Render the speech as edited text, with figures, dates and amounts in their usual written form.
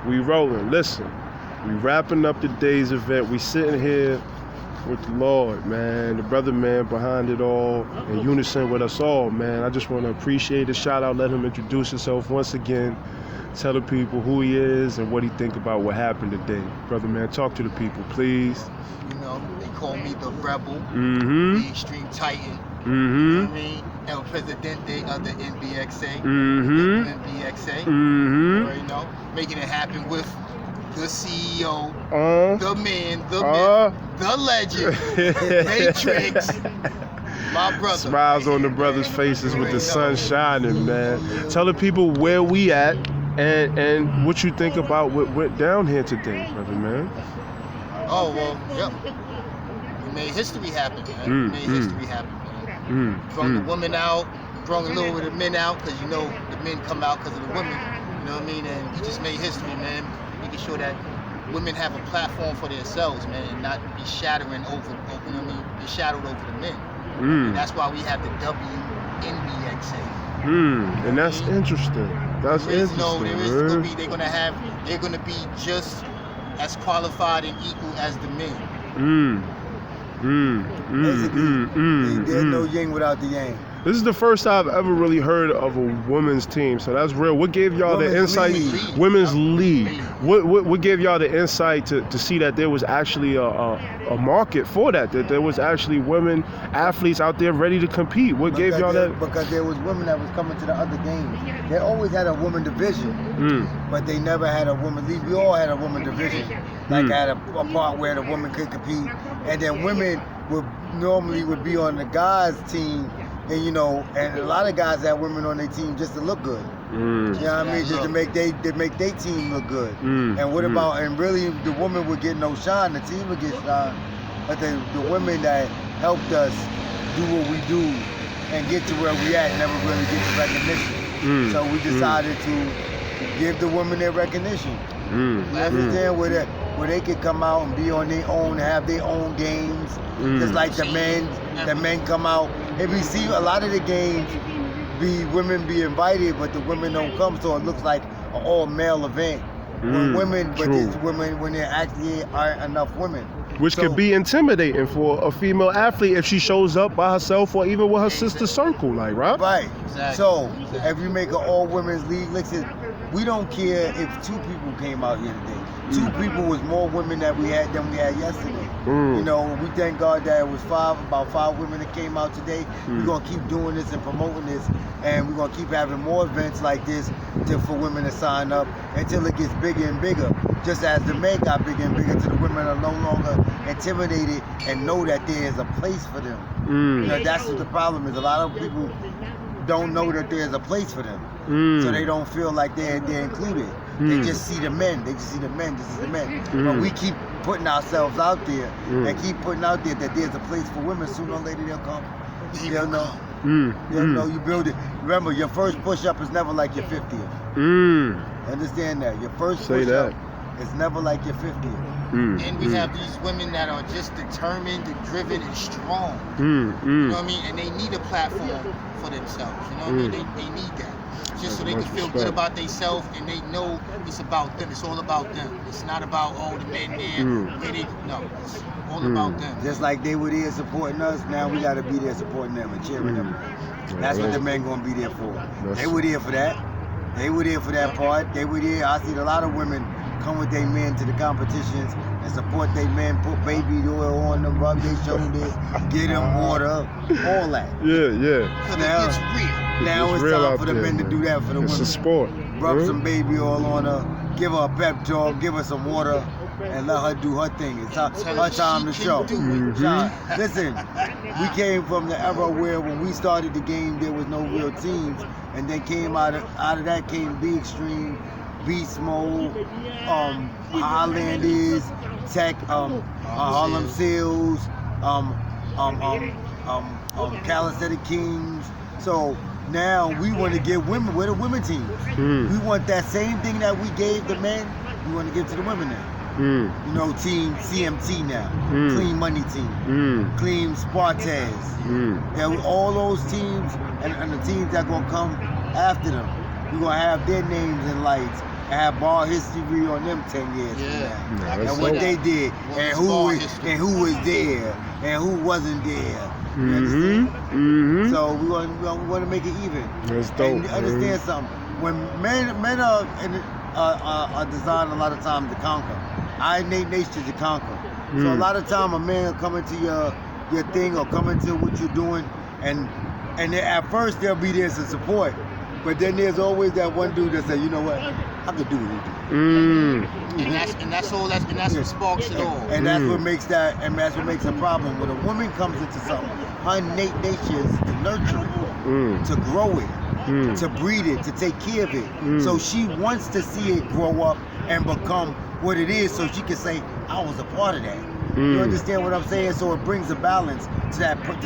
We rolling. Listen, we wrapping up today's event. We sitting here with the Lord, man, the brother man behind it all, in unison with us all, man. I just want to appreciate the shout out. Let him introduce himself once again. Tell the people who he is and what he think about what happened today. Brother man, talk to the people, please. You know, they call me the Rebel, Mm-hmm. the Extreme Titan. Mm-hmm. You know what I mean? El Presidente of the NBXA. Mm-hmm. WNBXA. Mm-hmm. You know, making it happen with the CEO, the man, the myth, the legend, Maketricks, my brother. Smiles on the brothers' faces with the sun shining, man. Tell the people where we at and what you think about what went down here today, brother man. Oh, well, yep. We made history happen, man. We made history happen, man. Brought the women out, brought a little bit of men out, because you know the men come out because of the women. You know what I mean? And we just made history, man. Making sure that women have a platform for themselves, man, and not be shattering over, you know what I mean? Be shadowed over the men. And that's why we have the WNBXA. And that's interesting. That's interesting. No, there is gonna be. They're gonna be just as qualified and equal as the men. There's no yin without the yang. This is the first I've ever really heard of a women's team, so that's real. What gave y'all the insight? Women's league. What gave y'all the insight to see that there was actually a market for that? That there was actually women athletes out there ready to compete. What gave y'all that? Because there was women that was coming to the other games. They always had a woman division, but they never had a woman league. We all had a woman division, like had a part where the woman could compete, and then women would normally be on the guys' team. And you know, and a lot of guys had women on their team just to look good. You know what I mean? Just to make their team look good. And what about, and really the woman would get no shine, the team would get shine, but the women that helped us do what we do and get to where we at never really get the recognition. So we decided to give the women their recognition. You understand? Where they could come out and be on their own, have their own games, just like the men come out. If we see a lot of the games, women be invited, but the women don't come, so it looks like an all-male event. When there actually aren't enough women. Which could be intimidating for a female athlete if she shows up by herself or even with her sister circle, like, right? Right. Exactly. So if you make an all-women's league, listen, we don't care if 2 people came out here today. 2 people was more women than we had yesterday. You know, we thank God that it was about 5 women that came out today. We're gonna keep doing this and promoting this, and we're gonna keep having more events like this for women to sign up until it gets bigger and bigger. Just as the men got bigger and bigger, till the women are no longer intimidated and know that there is a place for them. You know, that's what the problem is. A lot of people don't know that there's a place for them, so they don't feel like they're included. They just see the men. They just see the men. This is the men. But we keep putting ourselves out there and keep putting out there that there's a place for women. Sooner or later they'll come. They'll know. They'll know you build it. Remember, your first push-up is never like your 50th. Understand that. Your first push-up is never like your 50th. And we have these women that are just determined, driven, and strong. You know what I mean? And they need a platform for themselves. You know what I mean? They need that. Just so they can feel good about themselves and they know it's about them. It's all about them. It's not about, the men there. No, it's all about them. Just like they were there supporting us, now we got to be there supporting them and cheering them. That's what the men going to be there for. They were there for that. They were there for that part. They were there. I seen a lot of women come with their men to the competitions and support their men, put baby oil on them, rub their shoulders, get them water, all that. Yeah. Because it's real. Now it's time for the men to do that for the women. It's a sport. Rub some baby oil on her, give her a pep talk, give her some water, and let her do her thing. It's her time to show. Listen, we came from the era where when we started the game, there was no real teams, and then came out of that came Be Extreme, Beast Mode, Highlanders, Tech, Harlem Seals, Calisthenic Kings. So now we want to give women, we're the women team. We want that same thing that we gave the men, we want to give to the women now. You know, Team CMT now, Clean Money Team, Clean Spartans. Yeah, all those teams and the teams that are going to come after them, we're going to have their names in lights and have ball history on them 10 years Yeah. from now. Yeah, And that's what dope. they did, and who was there, and who wasn't there. You understand? Mm-hmm. So we want to make it even. That's dope. And understand something. When men are designed a lot of times to conquer. I innate nature to conquer. So a lot of time a man will come into your thing or come into what you're doing, and at first they'll be there to support, but then there's always that one dude that say, you know what, I could do what you do. And that's what sparks it all. And that's what makes a problem. When a woman comes into something, her innate nature is to nurture it, to grow it, to breed it, to take care of it. So she wants to see it grow up and become what it is, so she can say, I was a part of that. You understand what I'm saying? So it brings a balance to that